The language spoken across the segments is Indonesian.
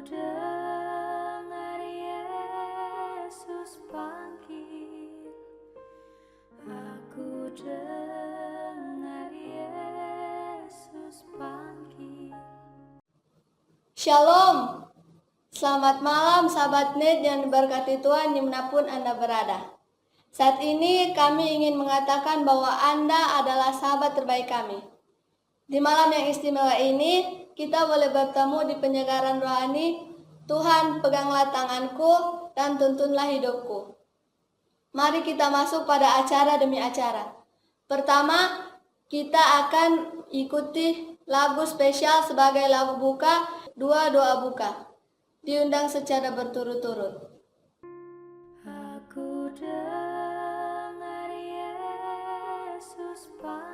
dengar Yesus panggil, aku dengar Yesus panggil. Shalom, selamat malam sahabat net yang diberkati Tuhan dimanapun Anda berada. Saat ini kami ingin mengatakan bahwa Anda adalah sahabat terbaik kami. Di malam yang istimewa ini, kita boleh bertemu di penyegaran rohani. Tuhan, peganglah tanganku dan tuntunlah hidupku. Mari kita masuk pada acara demi acara. Pertama, kita akan ikuti lagu spesial sebagai lagu buka, doa buka. Diundang secara berturut-turut. Aku dengar Yesus panggil.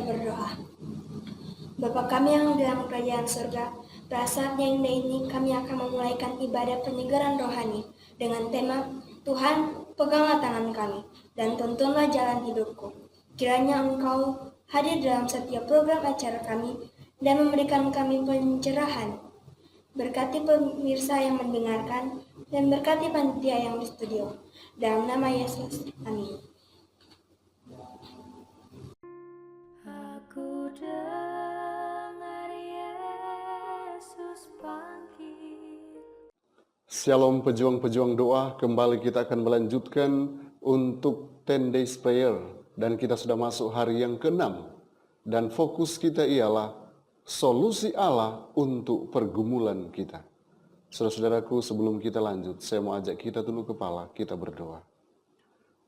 kita berdoa. Bapa kami yang di dalam kerajaan surga, pada saat yang indah ini kami akan memulaikan ibadah penyegaran rohani dengan tema Tuhan, peganglah tangan kami dan tuntunlah jalan hidupku. Kiranya Engkau hadir dalam setiap program acara kami dan memberikan kami pencerahan. Berkati pemirsa yang mendengarkan dan berkati panitia yang di studio. Dalam nama Yesus, amin. Aku dengar Yesus panggil. Shalom pejuang-pejuang doa, kembali kita akan melanjutkan untuk 10 days prayer dan kita sudah masuk hari yang ke-6 dan fokus kita ialah solusi Allah untuk pergumulan kita. Saudara-saudaraku, sebelum kita lanjut, saya mau ajak kita tunduk kepala, kita berdoa.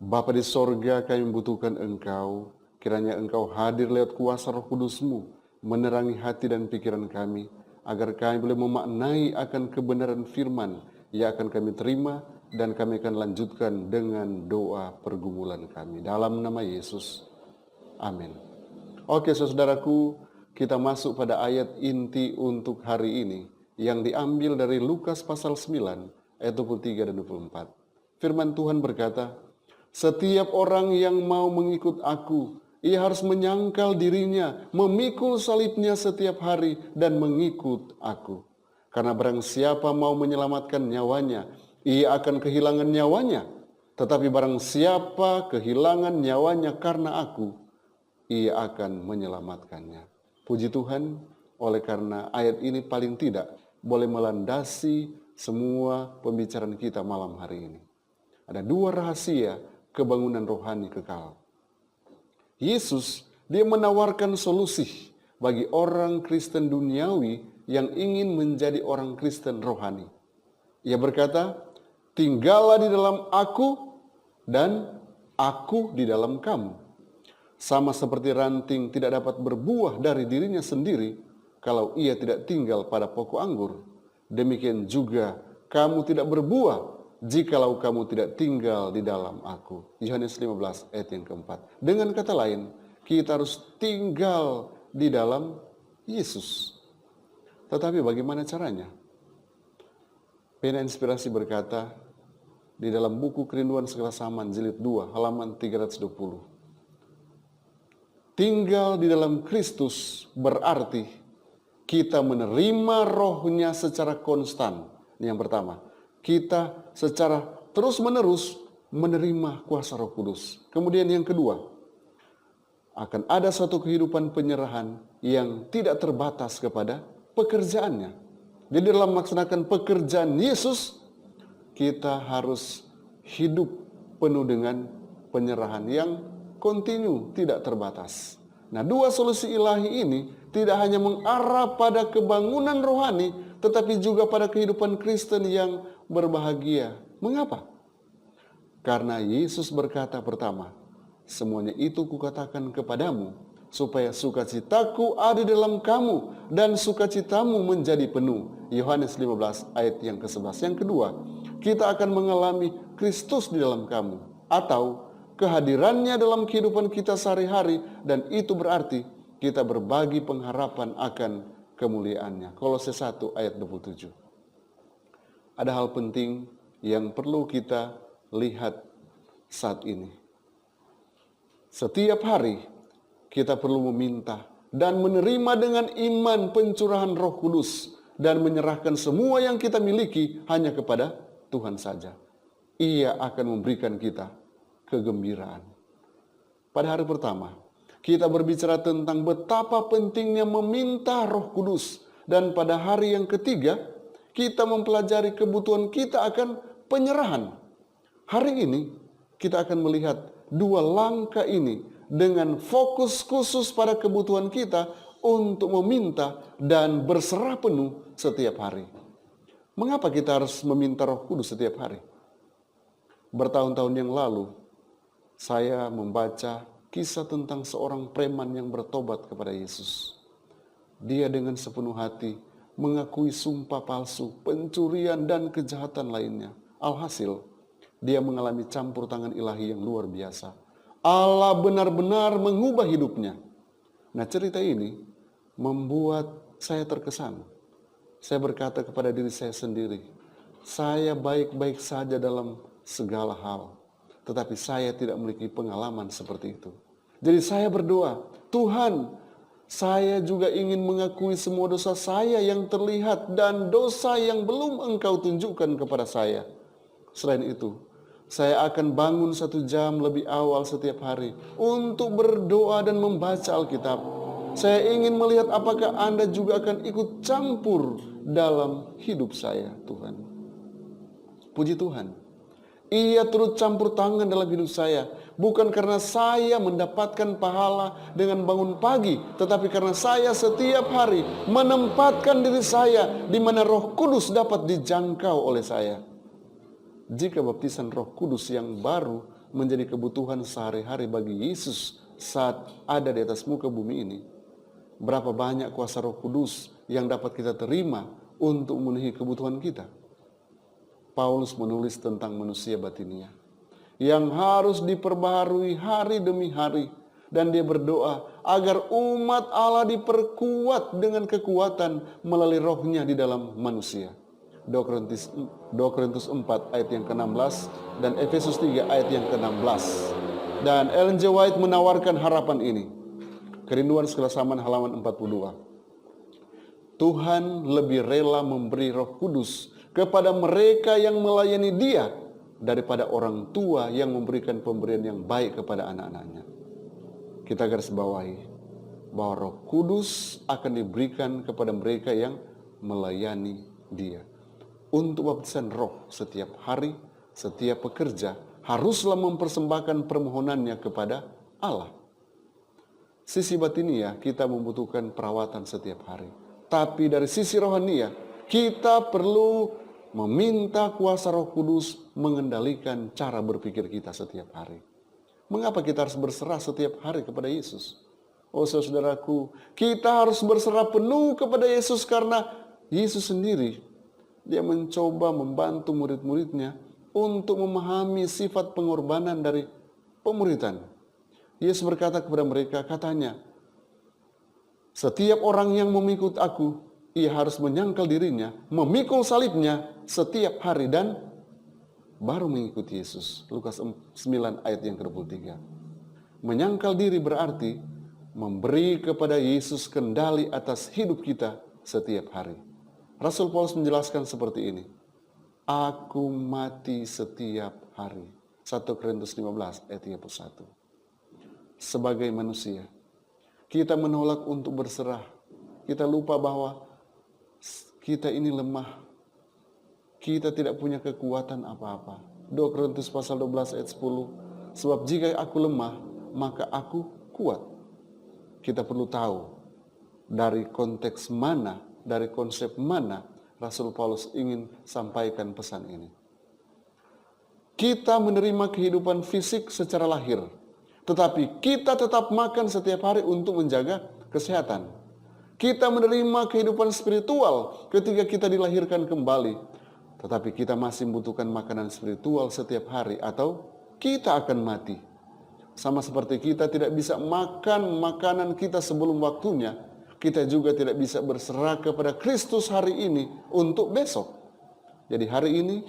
Bapa di sorga, kami membutuhkan Engkau. Kiranya Engkau hadir lewat kuasa Roh Kudus-Mu, menerangi hati dan pikiran kami, agar kami boleh memaknai akan kebenaran firman yang akan kami terima, dan kami akan lanjutkan dengan doa pergumulan kami. Dalam nama Yesus, amin. Oke saudaraku, kita masuk pada ayat inti untuk hari ini, yang diambil dari Lukas pasal 9, ayat 23 dan 24. Firman Tuhan berkata, "Setiap orang yang mau mengikut aku, ia harus menyangkal dirinya, memikul salibnya setiap hari dan mengikut aku. Karena barang siapa mau menyelamatkan nyawanya, ia akan kehilangan nyawanya. Tetapi barang siapa kehilangan nyawanya karena aku, ia akan menyelamatkannya." Puji Tuhan, oleh karena ayat ini paling tidak boleh melandasi semua pembicaraan kita malam hari ini. Ada dua rahasia kebangunan rohani kekal. Yesus, dia menawarkan solusi bagi orang Kristen duniawi yang ingin menjadi orang Kristen rohani. Ia berkata, "Tinggallah di dalam aku dan aku di dalam kamu." Sama seperti ranting tidak dapat berbuah dari dirinya sendiri kalau ia tidak tinggal pada pokok anggur, demikian juga kamu tidak berbuah jikalau kamu tidak tinggal di dalam aku. Yohanes 15 ayat yang keempat. Dengan kata lain, kita harus tinggal di dalam Yesus. Tetapi bagaimana caranya? Pena Inspirasi berkata di dalam buku Kerinduan Segala Zaman jilid 2 halaman 320. Tinggal di dalam Kristus berarti kita menerima rohnya secara konstan. Ini yang pertama. Kita secara terus-menerus menerima kuasa Roh Kudus. Kemudian yang kedua, akan ada suatu kehidupan penyerahan yang tidak terbatas kepada pekerjaannya. Jadi dalam melaksanakan pekerjaan Yesus, kita harus hidup penuh dengan penyerahan yang kontinu, tidak terbatas. Nah, dua solusi ilahi ini tidak hanya mengarah pada kebangunan rohani, tetapi juga pada kehidupan Kristen yang berbahagia. Mengapa? Karena Yesus berkata pertama, "Semuanya itu kukatakan kepadamu, supaya sukacitaku ada dalam kamu, dan sukacitamu menjadi penuh." Yohanes 15 ayat yang ke-11. Yang kedua, kita akan mengalami Kristus di dalam kamu, atau kehadirannya dalam kehidupan kita sehari-hari, dan itu berarti kita berbagi pengharapan akan kemuliaannya. Kolose 1 ayat 27. Ada hal penting yang perlu kita lihat saat ini. Setiap hari kita perlu meminta dan menerima dengan iman pencurahan Roh Kudus dan menyerahkan semua yang kita miliki hanya kepada Tuhan saja. Ia akan memberikan kita kegembiraan. Pada hari pertama, kita berbicara tentang betapa pentingnya meminta Roh Kudus. Dan pada hari yang ketiga, kita mempelajari kebutuhan kita akan penyerahan. Hari ini, kita akan melihat dua langkah ini dengan fokus khusus pada kebutuhan kita untuk meminta dan berserah penuh setiap hari. Mengapa kita harus meminta Roh Kudus setiap hari? Bertahun-tahun yang lalu, saya membaca kisah tentang seorang preman yang bertobat kepada Yesus. Dia dengan sepenuh hati mengakui sumpah palsu, pencurian dan kejahatan lainnya. Alhasil, dia mengalami campur tangan ilahi yang luar biasa. Allah benar-benar mengubah hidupnya. Nah, cerita ini membuat saya terkesan. Saya berkata kepada diri saya sendiri, saya baik-baik saja dalam segala hal, tetapi saya tidak memiliki pengalaman seperti itu. Jadi saya berdoa, Tuhan, saya juga ingin mengakui semua dosa saya yang terlihat dan dosa yang belum Engkau tunjukkan kepada saya. Selain itu, saya akan bangun 1 jam lebih awal setiap hari untuk berdoa dan membaca Alkitab. Saya ingin melihat apakah Anda juga akan ikut campur dalam hidup saya, Tuhan. Puji Tuhan. Ia turut campur tangan dalam hidup saya. Bukan karena saya mendapatkan pahala dengan bangun pagi, tetapi karena saya setiap hari menempatkan diri saya di mana Roh Kudus dapat dijangkau oleh saya. Jika baptisan Roh Kudus yang baru menjadi kebutuhan sehari-hari bagi Yesus saat ada di atas muka bumi ini, berapa banyak kuasa Roh Kudus yang dapat kita terima untuk memenuhi kebutuhan kita? Paulus menulis tentang manusia batinia yang harus diperbaharui hari demi hari, dan dia berdoa agar umat Allah diperkuat dengan kekuatan melalui rohnya di dalam manusia. 2 Korintus 4 ayat yang ke-16 dan Efesus 3 ayat yang ke-16. Dan Ellen G. White menawarkan harapan ini. Kerinduan Sekelas Zaman halaman 42. Tuhan lebih rela memberi Roh Kudus kepada mereka yang melayani Dia daripada orang tua yang memberikan pemberian yang baik kepada anak-anaknya. Kita garis bawahi bahwa Roh Kudus akan diberikan kepada mereka yang melayani Dia. Untuk baptisan Roh setiap hari, setiap pekerja haruslah mempersembahkan permohonannya kepada Allah. Sisi batinia kita membutuhkan perawatan setiap hari. Tapi dari sisi rohania kita perlu meminta kuasa Roh Kudus mengendalikan cara berpikir kita setiap hari. Mengapa kita harus berserah setiap hari kepada Yesus? Oh saudaraku, kita harus berserah penuh kepada Yesus karena Yesus sendiri, Dia mencoba membantu murid-muridnya untuk memahami sifat pengorbanan dari pemuridan. Yesus berkata kepada mereka, katanya, setiap orang yang mengikut aku, ia harus menyangkal dirinya, memikul salibnya setiap hari dan baru mengikuti Yesus. Lukas 9 ayat yang ke-23. Menyangkal diri berarti memberi kepada Yesus kendali atas hidup kita setiap hari. Rasul Paulus menjelaskan seperti ini. Aku mati setiap hari. 1 Korintus 15 ayat 31. Sebagai manusia, kita menolak untuk berserah. Kita lupa bahwa kita ini lemah. Kita tidak punya kekuatan apa-apa. 2 Korintus pasal 12 ayat 10. Sebab jika aku lemah, maka aku kuat. Kita perlu tahu dari konteks mana, dari konsep mana Rasul Paulus ingin sampaikan pesan ini. Kita menerima kehidupan fisik secara lahir, tetapi kita tetap makan setiap hari untuk menjaga kesehatan. Kita menerima kehidupan spiritual ketika kita dilahirkan kembali, tetapi kita masih membutuhkan makanan spiritual setiap hari atau kita akan mati. Sama seperti kita tidak bisa makan makanan kita sebelum waktunya, kita juga tidak bisa berserah kepada Kristus hari ini untuk besok. Jadi hari ini,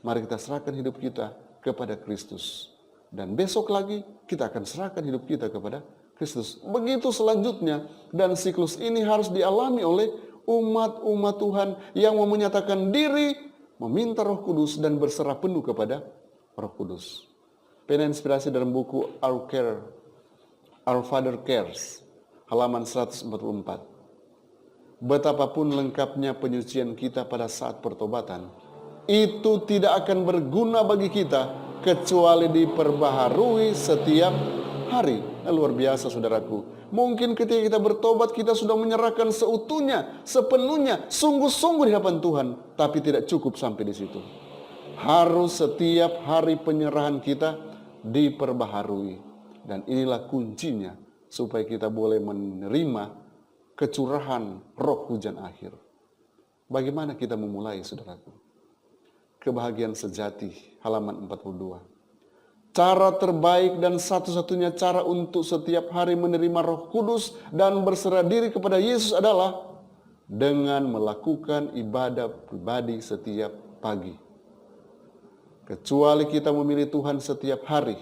mari kita serahkan hidup kita kepada Kristus. Dan besok lagi, kita akan serahkan hidup kita kepada Kristus. Begitu selanjutnya, dan siklus ini harus dialami oleh umat-umat Tuhan yang mau menyatakan diri, meminta Roh Kudus dan berserah penuh kepada Roh Kudus. Pena inspirasi dalam buku Our Father Cares, halaman 144. Betapapun lengkapnya penyucian kita pada saat pertobatan, itu tidak akan berguna bagi kita kecuali diperbaharui setiap hari. Luar biasa saudaraku. Mungkin ketika kita bertobat, kita sudah menyerahkan seutuhnya, sepenuhnya, sungguh-sungguh di hadapan Tuhan. Tapi tidak cukup sampai di situ. Harus setiap hari penyerahan kita diperbaharui. Dan inilah kuncinya supaya kita boleh menerima kecurahan roh hujan akhir. Bagaimana kita memulai saudaraku? Kebahagiaan sejati, halaman 42. Cara terbaik dan satu-satunya cara untuk setiap hari menerima Roh Kudus dan berserah diri kepada Yesus adalah dengan melakukan ibadah pribadi setiap pagi. Kecuali kita memilih Tuhan setiap hari,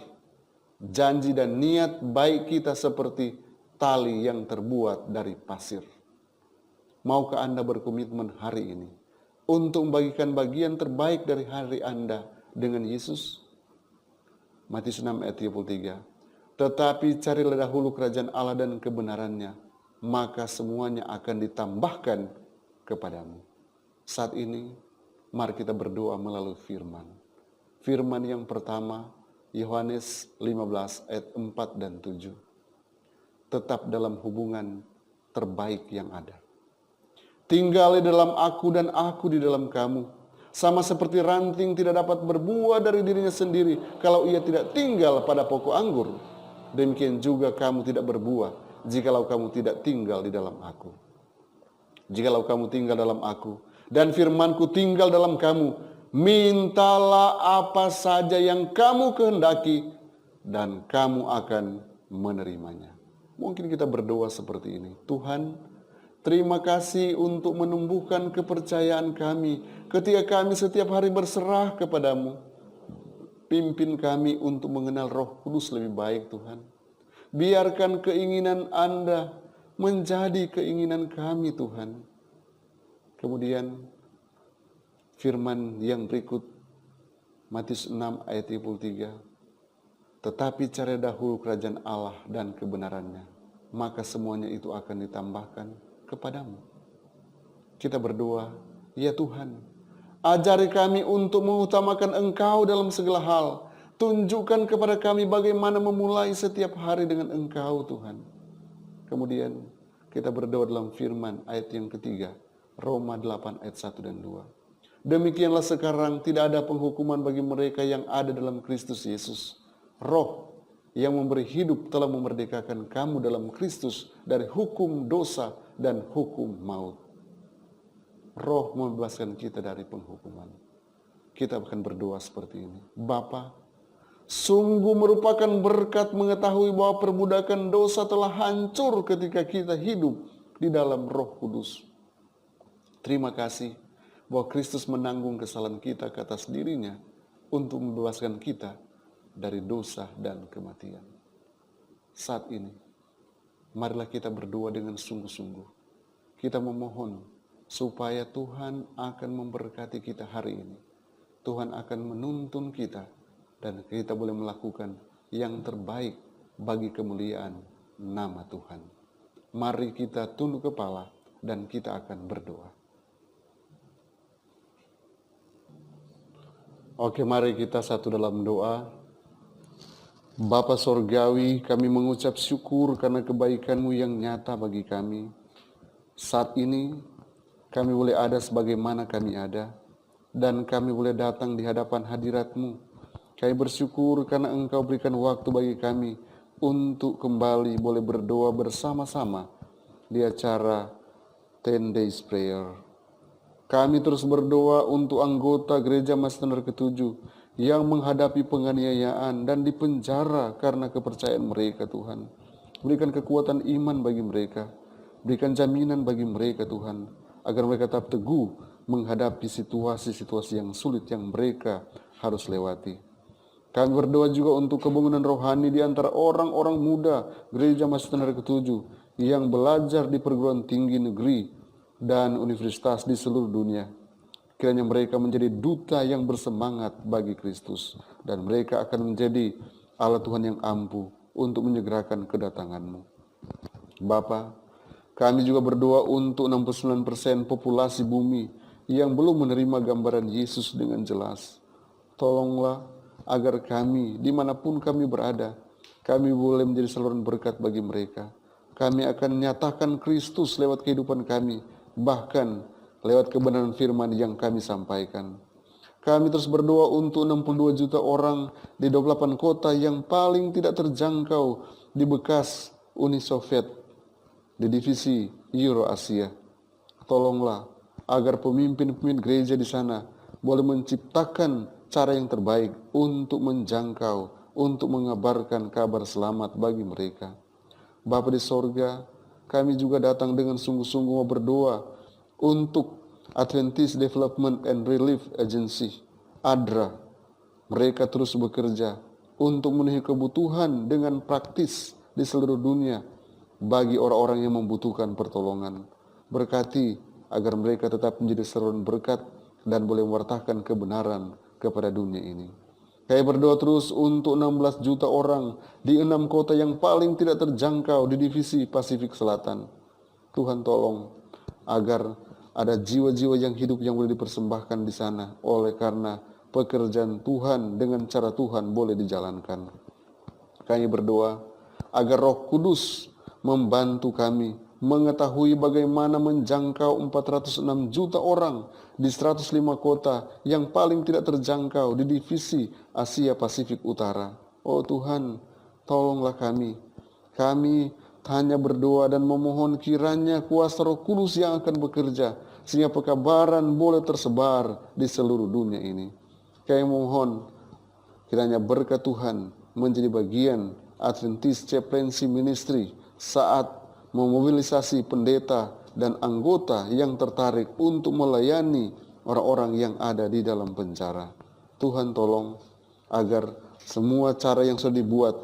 janji dan niat baik kita seperti tali yang terbuat dari pasir. Maukah Anda berkomitmen hari ini untuk membagikan bagian terbaik dari hari Anda dengan Yesus? Matius 6 ayat 33. Tetapi carilah dahulu kerajaan Allah dan kebenarannya, maka semuanya akan ditambahkan kepadamu. Saat ini, mari kita berdoa melalui firman. Firman yang pertama, Yohanes 15 ayat 4 dan 7. Tetap dalam hubungan terbaik yang ada. Tinggal di dalam aku dan aku di dalam kamu. Sama seperti ranting tidak dapat berbuah dari dirinya sendiri kalau ia tidak tinggal pada pokok anggur. Demikian juga kamu tidak berbuah jikalau kamu tidak tinggal di dalam aku. Jikalau kamu tinggal dalam aku dan firmanku tinggal dalam kamu, mintalah apa saja yang kamu kehendaki dan kamu akan menerimanya. Mungkin kita berdoa seperti ini. Tuhan, terima kasih untuk menumbuhkan kepercayaan kami ketika kami setiap hari berserah kepadamu. Pimpin kami untuk mengenal Roh Kudus lebih baik, Tuhan. Biarkan keinginan Anda menjadi keinginan kami, Tuhan. Kemudian firman yang berikut, Matius 6 ayat 33. Tetapi cari dahulu kerajaan Allah dan kebenarannya, maka semuanya itu akan ditambahkan kepadamu. Kita berdoa, ya Tuhan, ajari kami untuk mengutamakan Engkau dalam segala hal. Tunjukkan kepada kami bagaimana memulai setiap hari dengan Engkau, Tuhan. Kemudian kita berdoa dalam firman ayat yang ketiga, Roma 8 ayat 1 dan 2. Demikianlah sekarang tidak ada penghukuman bagi mereka yang ada dalam Kristus Yesus. Roh yang memberi hidup telah memerdekakan kamu dalam Kristus dari hukum dosa dan hukum maut. Roh membebaskan kita dari penghukuman. Kita akan berdoa seperti ini. Bapa, sungguh merupakan berkat mengetahui bahwa perbudakan dosa telah hancur ketika kita hidup di dalam Roh Kudus. Terima kasih bahwa Kristus menanggung kesalahan kita ke atas dirinya untuk membebaskan kita dari dosa dan kematian. Saat ini, marilah kita berdoa dengan sungguh-sungguh. Kita memohon supaya Tuhan akan memberkati kita hari ini. Tuhan akan menuntun kita dan kita boleh melakukan yang terbaik bagi kemuliaan nama Tuhan. Mari kita tunduk kepala dan kita akan berdoa. Oke, mari kita satu dalam doa. Bapa Sorgawi, kami mengucap syukur karena kebaikan-Mu yang nyata bagi kami. Saat ini kami boleh ada sebagaimana kami ada, dan kami boleh datang di hadapan hadirat-Mu. Kami bersyukur karena Engkau berikan waktu bagi kami untuk kembali boleh berdoa bersama-sama di acara 10 Days Prayer. Kami terus berdoa untuk anggota Gereja Master ke-7 yang menghadapi penganiayaan dan dipenjara karena kepercayaan mereka, Tuhan. Berikan kekuatan iman bagi mereka. Berikan jaminan bagi mereka, Tuhan, agar mereka tetap teguh menghadapi situasi-situasi yang sulit yang mereka harus lewati. Kami berdoa juga untuk kebangunan rohani di antara orang-orang muda Gereja Master ke-7 yang belajar di perguruan tinggi negeri dan universitas di seluruh dunia. Kiranya mereka menjadi duta yang bersemangat bagi Kristus, dan mereka akan menjadi alat Tuhan yang ampuh untuk menyegerakan kedatangan-Mu. Bapa, kami juga berdoa untuk 69% populasi bumi yang belum menerima gambaran Yesus dengan jelas. Tolonglah agar kami, dimanapun kami berada, kami boleh menjadi saluran berkat bagi mereka. Kami akan nyatakan Kristus lewat kehidupan kami, bahkan lewat kebenaran firman yang kami sampaikan. Kami terus berdoa untuk 62 juta orang di 28 kota yang paling tidak terjangkau di bekas Uni Soviet, di divisi Eurasia. Tolonglah agar pemimpin-pemimpin gereja di sana boleh menciptakan cara yang terbaik untuk menjangkau untuk mengabarkan kabar selamat bagi mereka. Bapa di sorga, kami juga datang dengan sungguh-sungguh mau berdoa untuk Adventist Development and Relief Agency, ADRA. Mereka terus bekerja untuk memenuhi kebutuhan dengan praktis di seluruh dunia bagi orang-orang yang membutuhkan pertolongan. Berkati agar mereka tetap menjadi saluran berkat dan boleh mewartakan kebenaran kepada dunia ini. Kami berdoa terus untuk 16 juta orang di 6 kota yang paling tidak terjangkau di divisi Pasifik Selatan. Tuhan tolong agar ada jiwa-jiwa yang hidup yang boleh dipersembahkan di sana oleh karena pekerjaan Tuhan dengan cara Tuhan boleh dijalankan. Kami berdoa agar Roh Kudus membantu kami mengetahui bagaimana menjangkau 406 juta orang di 105 kota yang paling tidak terjangkau di divisi Asia Pasifik Utara. Oh Tuhan, tolonglah kami. Kami hanya berdoa dan memohon kiranya kuasa Roh Kudus yang akan bekerja sehingga pekabaran boleh tersebar di seluruh dunia ini. Kami mohon kiranya berkat Tuhan menjadi bagian Adventist Chaplaincy Ministry saat memobilisasi pendeta dan anggota yang tertarik untuk melayani orang-orang yang ada di dalam penjara. Tuhan tolong agar semua cara yang sudah dibuat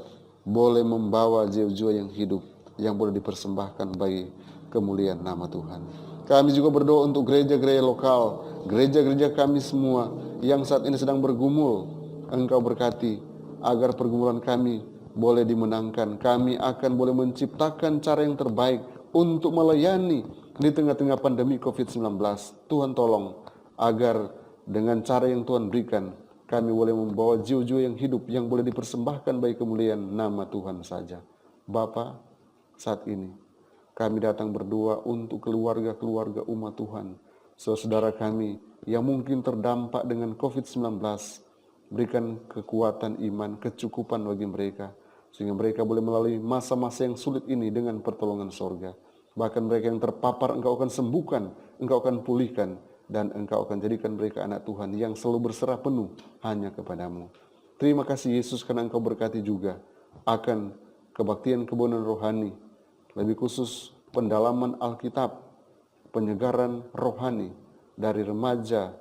boleh membawa jiwa-jiwa yang hidup yang boleh dipersembahkan bagi kemuliaan nama Tuhan. Kami juga berdoa untuk gereja-gereja lokal, gereja-gereja kami semua yang saat ini sedang bergumul. Engkau berkati agar pergumulan kami boleh dimenangkan. Kami akan boleh menciptakan cara yang terbaik untuk melayani di tengah-tengah pandemi COVID-19. Tuhan tolong agar dengan cara yang Tuhan berikan, kami boleh membawa jiwa-jiwa yang hidup yang boleh dipersembahkan bagi kemuliaan nama Tuhan saja. Bapa, saat ini kami datang berdoa untuk keluarga-keluarga umat Tuhan, saudara kami yang mungkin terdampak dengan COVID-19. Berikan kekuatan iman, kecukupan bagi mereka, sehingga mereka boleh melalui masa-masa yang sulit ini dengan pertolongan sorga. Bahkan mereka yang terpapar Engkau akan sembuhkan, Engkau akan pulihkan, dan Engkau akan jadikan mereka anak Tuhan yang selalu berserah penuh hanya kepadamu. Terima kasih Yesus karena Engkau berkati juga akan kebaktian kebenaran rohani, lebih khusus pendalaman Alkitab, penyegaran rohani dari remaja,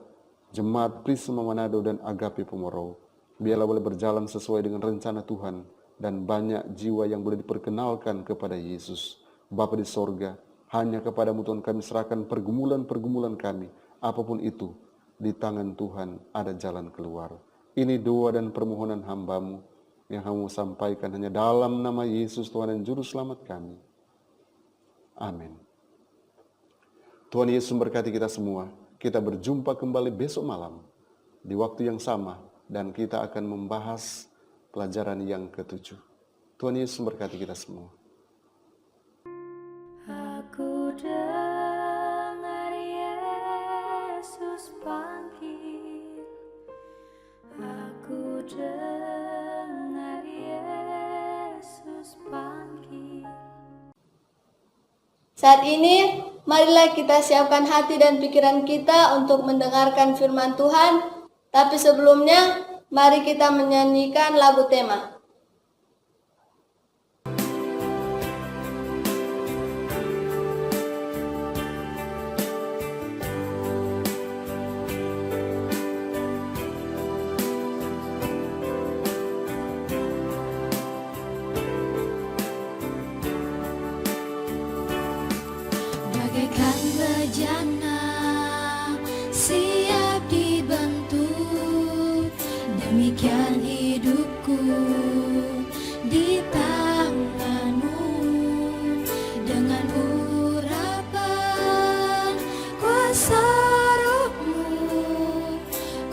Jemaat Prisma Manado dan Agape Pomoro. Biarlah boleh berjalan sesuai dengan rencana Tuhan dan banyak jiwa yang boleh diperkenalkan kepada Yesus. Bapa di sorga, hanya kepadamu Tuhan kami serahkan pergumulan-pergumulan kami. Apapun itu, di tangan Tuhan ada jalan keluar. Ini doa dan permohonan hamba-Mu yang Kamu sampaikan hanya dalam nama Yesus Tuhan dan Juru Selamat kami. Amin. Tuhan Yesus memberkati kita semua. Kita berjumpa kembali besok malam di waktu yang sama dan kita akan membahas pelajaran yang ke-7. Tuhan Yesus memberkati kita semua. Aku dengar Yesus panggil, aku dengar Yesus panggil. Saat ini, marilah kita siapkan hati dan pikiran kita untuk mendengarkan firman Tuhan. Tapi sebelumnya, mari kita menyanyikan lagu tema. Bagaikan bejana siap dibentuk, demikian hidupku di tanganmu. Dengan urapan kuasa Roh-Mu,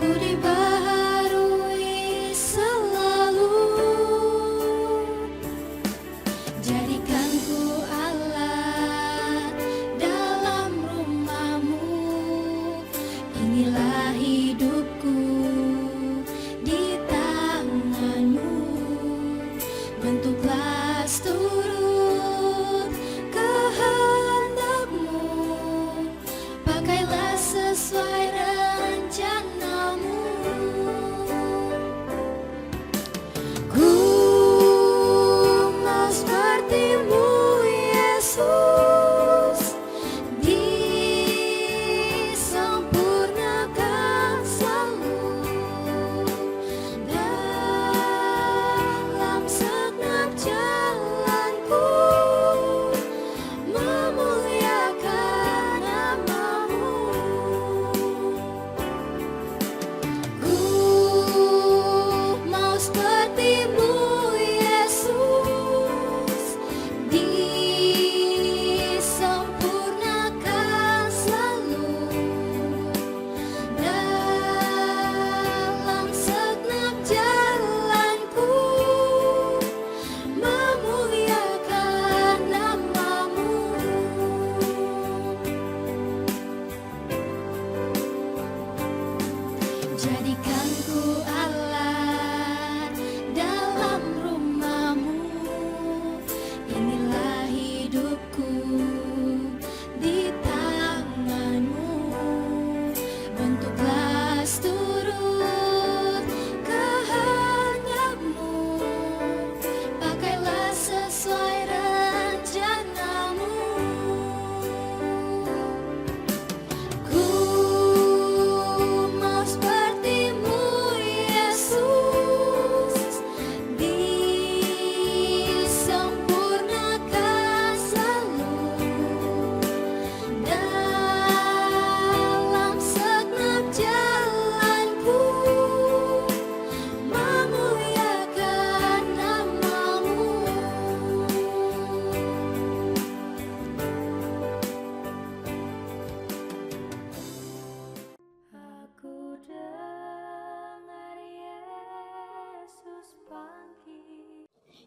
ku dibaharui selalu. Jadikan ku alat dalam rumah-Mu, inilah hidupku di tangan-Mu. Bentuklah seturut kehendak-Mu, pakailah sesuai rencana-Mu. Ku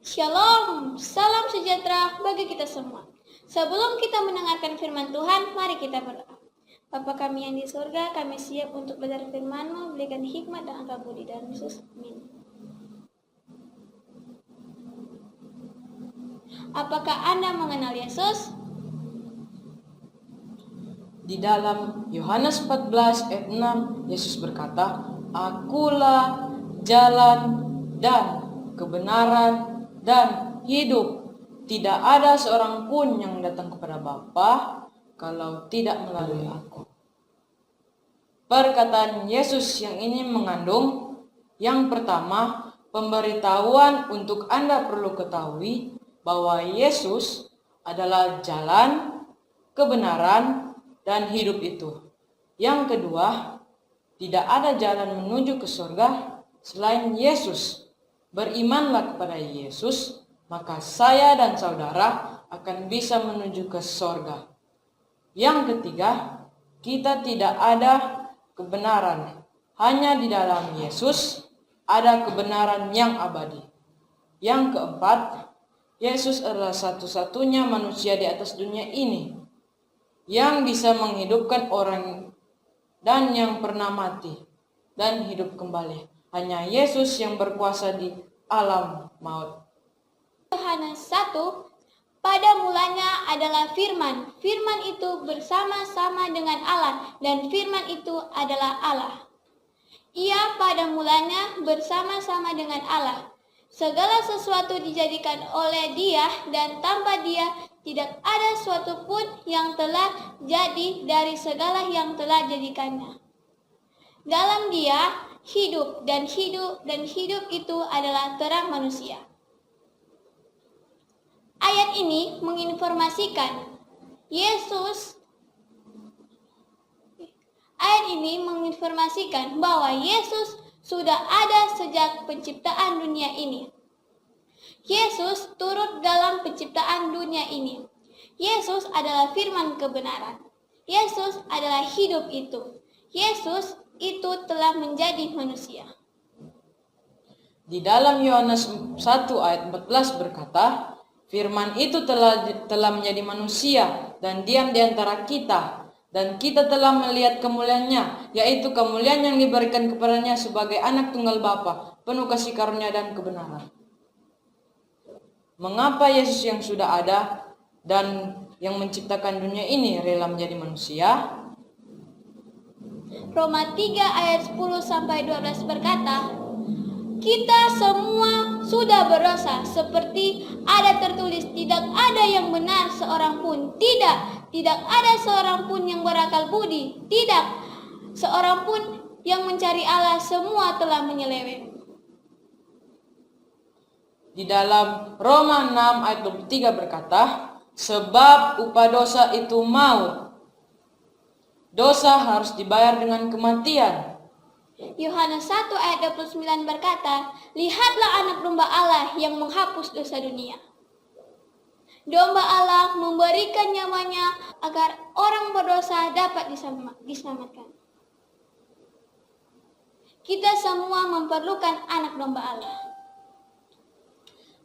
Shalom, salam sejahtera bagi kita semua. Sebelum kita mendengarkan firman Tuhan, mari kita berdoa. Bapa kami yang di surga, kami siap untuk belajar firman-Mu, berikan hikmat dan akal budi dalam Yesus. Amin. Apakah Anda mengenal Yesus? Di dalam Yohanes 14 ayat 6, Yesus berkata, "Akulah jalan dan kebenaran dan hidup. Tidak ada seorang pun yang datang kepada Bapa kalau tidak melalui Aku." Perkataan Yesus yang ini mengandung yang pertama, pemberitahuan untuk Anda perlu ketahui bahwa Yesus adalah jalan, kebenaran, dan hidup itu. Yang kedua, tidak ada jalan menuju ke surga selain Yesus. Berimanlah kepada Yesus, maka saya dan saudara akan bisa menuju ke surga. Yang ketiga, kita tidak ada kebenaran. Hanya di dalam Yesus ada kebenaran yang abadi. Yang keempat, Yesus adalah satu-satunya manusia di atas dunia ini yang bisa menghidupkan orang dan yang pernah mati dan hidup kembali. Hanya Yesus yang berkuasa di alam maut. Yohanes 1, pada mulanya adalah firman. Firman itu bersama-sama dengan Allah, dan firman itu adalah Allah. Ia pada mulanya bersama-sama dengan Allah. Segala sesuatu dijadikan oleh Dia, dan tanpa Dia tidak ada suatu pun yang telah jadi dari segala yang telah jadikannya. Dalam Dia hidup, dan hidup itu adalah terang manusia. Ayat ini menginformasikan bahwa Yesus sudah ada sejak penciptaan dunia ini. Yesus turut dalam penciptaan dunia ini. Yesus adalah firman kebenaran. Yesus adalah hidup itu. Yesus itu telah menjadi manusia. Di dalam Yohanes 1 ayat 14 berkata, "Firman itu telah menjadi manusia dan diam di antara kita, dan kita telah melihat kemuliaannya, yaitu kemuliaan yang diberikan kepadanya sebagai anak tunggal Bapa, penuh kasih karunia dan kebenaran." Mengapa Yesus yang sudah ada dan yang menciptakan dunia ini rela menjadi manusia? Roma 3 ayat 10-12 berkata, "Kita semua sudah berdosa, seperti ada tertulis, tidak ada yang benar seorang pun, tidak ada seorang pun yang berakal budi, tidak seorang pun yang mencari Allah, semua telah menyeleweng." Di dalam Roma 6 ayat 23 berkata, "Sebab upah dosa itu maut. Dosa harus dibayar dengan kematian." Yohanes 1 ayat 29 berkata, "Lihatlah anak domba Allah yang menghapus dosa dunia." Domba Allah memberikan nyawanya agar orang berdosa dapat diselamatkan. Kita semua memerlukan anak domba Allah.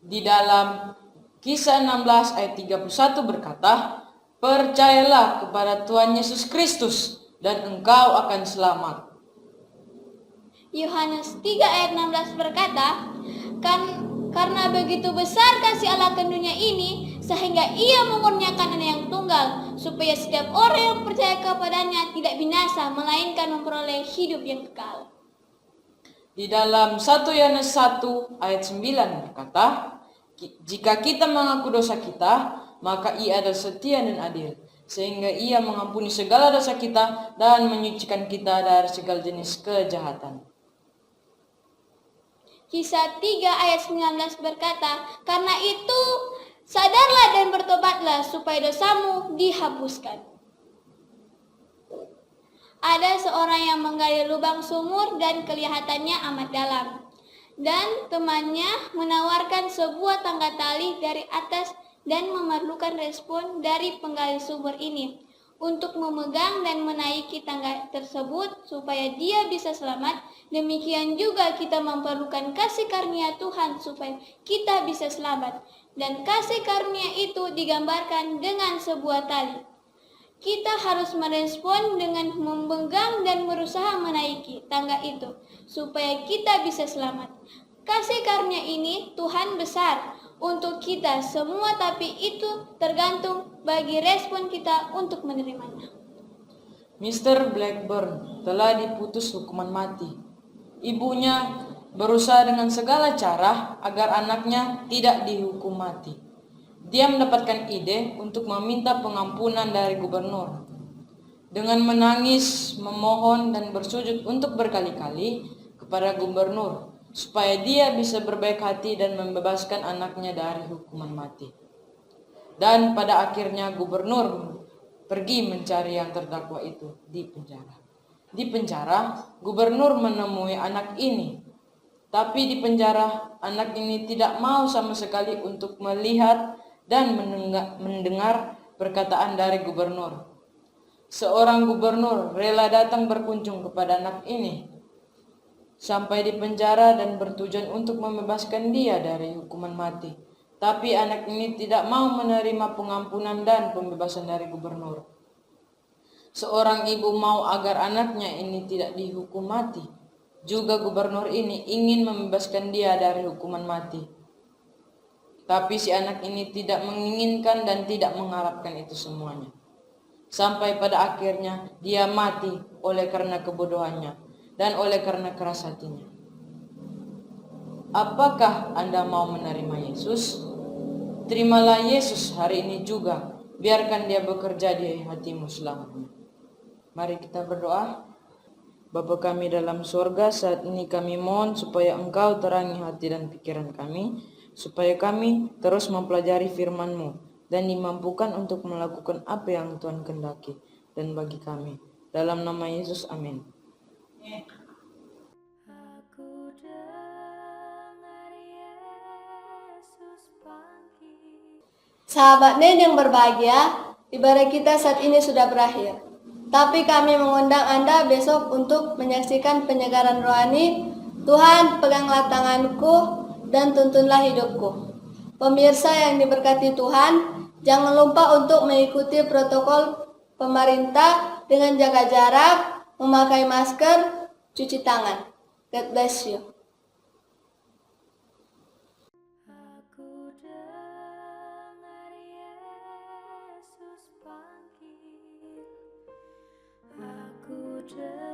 Di dalam Kisah 16 ayat 31 berkata, "Percayalah kepada Tuhan Yesus Kristus dan engkau akan selamat." Yohanes 3 ayat 16 berkata, "Karena begitu besar kasih Allah ke dunia ini, sehingga Ia mengurniakan Anak yang tunggal, supaya setiap orang yang percaya kepadanya tidak binasa, melainkan memperoleh hidup yang kekal." Di dalam 1 Yohanes 1 ayat 9 berkata, "Jika kita mengaku dosa kita, maka Ia adalah setia dan adil, sehingga Ia mengampuni segala dosa kita dan menyucikan kita dari segala jenis kejahatan." Kisah 3 ayat 19 berkata, "Karena itu, sadarlah dan bertobatlah supaya dosamu dihapuskan." Ada seorang yang menggali lubang sumur dan kelihatannya amat dalam. Dan temannya menawarkan sebuah tangga tali dari atas dan memerlukan respon dari penggali sumur ini untuk memegang dan menaiki tangga tersebut supaya dia bisa selamat. Demikian juga kita memerlukan kasih karunia Tuhan supaya kita bisa selamat. Dan kasih karunia itu digambarkan dengan sebuah tali. Kita harus merespon dengan memegang dan berusaha menaiki tangga itu supaya kita bisa selamat. Kasih karunia ini Tuhan besar untuk kita semua, tapi itu tergantung bagi respon kita untuk menerimanya. Mr. Blackburn telah diputus hukuman mati. Ibunya berusaha dengan segala cara agar anaknya tidak dihukum mati. Dia mendapatkan ide untuk meminta pengampunan dari gubernur. Dengan menangis, memohon, dan bersujud untuk berkali-kali kepada gubernur, supaya dia bisa berbaik hati dan membebaskan anaknya dari hukuman mati. Dan pada akhirnya gubernur pergi mencari yang terdakwa itu di penjara. Di penjara, gubernur menemui anak ini. Tapi di penjara, anak ini tidak mau sama sekali untuk melihat dan mendengar perkataan dari gubernur. Seorang gubernur rela datang berkunjung kepada anak ini sampai di penjara dan bertujuan untuk membebaskan dia dari hukuman mati. Tapi anak ini tidak mau menerima pengampunan dan pembebasan dari gubernur. Seorang ibu mau agar anaknya ini tidak dihukum mati. Juga gubernur ini ingin membebaskan dia dari hukuman mati. Tapi si anak ini tidak menginginkan dan tidak mengharapkan itu semuanya. Sampai pada akhirnya dia mati oleh karena kebodohannya dan oleh karena keras hatinya. Apakah Anda mau menerima Yesus? Terimalah Yesus hari ini juga. Biarkan dia bekerja di hatimu selamanya. Mari kita berdoa. Bapa kami dalam sorga, saat ini kami mohon supaya Engkau terangi hati dan pikiran kami, supaya kami terus mempelajari firman-Mu dan dimampukan untuk melakukan apa yang Tuhan kehendaki dan bagi kami. Dalam nama Yesus, amin. Aku dengar Yesus panggil. Sahabat Ned yang berbahagia, ibadah kita saat ini sudah berakhir. Tapi kami mengundang Anda besok untuk menyaksikan penyegaran rohani. Tuhan, peganglah tanganku dan tuntunlah hidupku. Pemirsa yang diberkati Tuhan, jangan lupa untuk mengikuti protokol pemerintah dengan jaga jarak, memakai masker, cuci tangan. God bless you. Aku dengar Yesus panggil. Aku dengar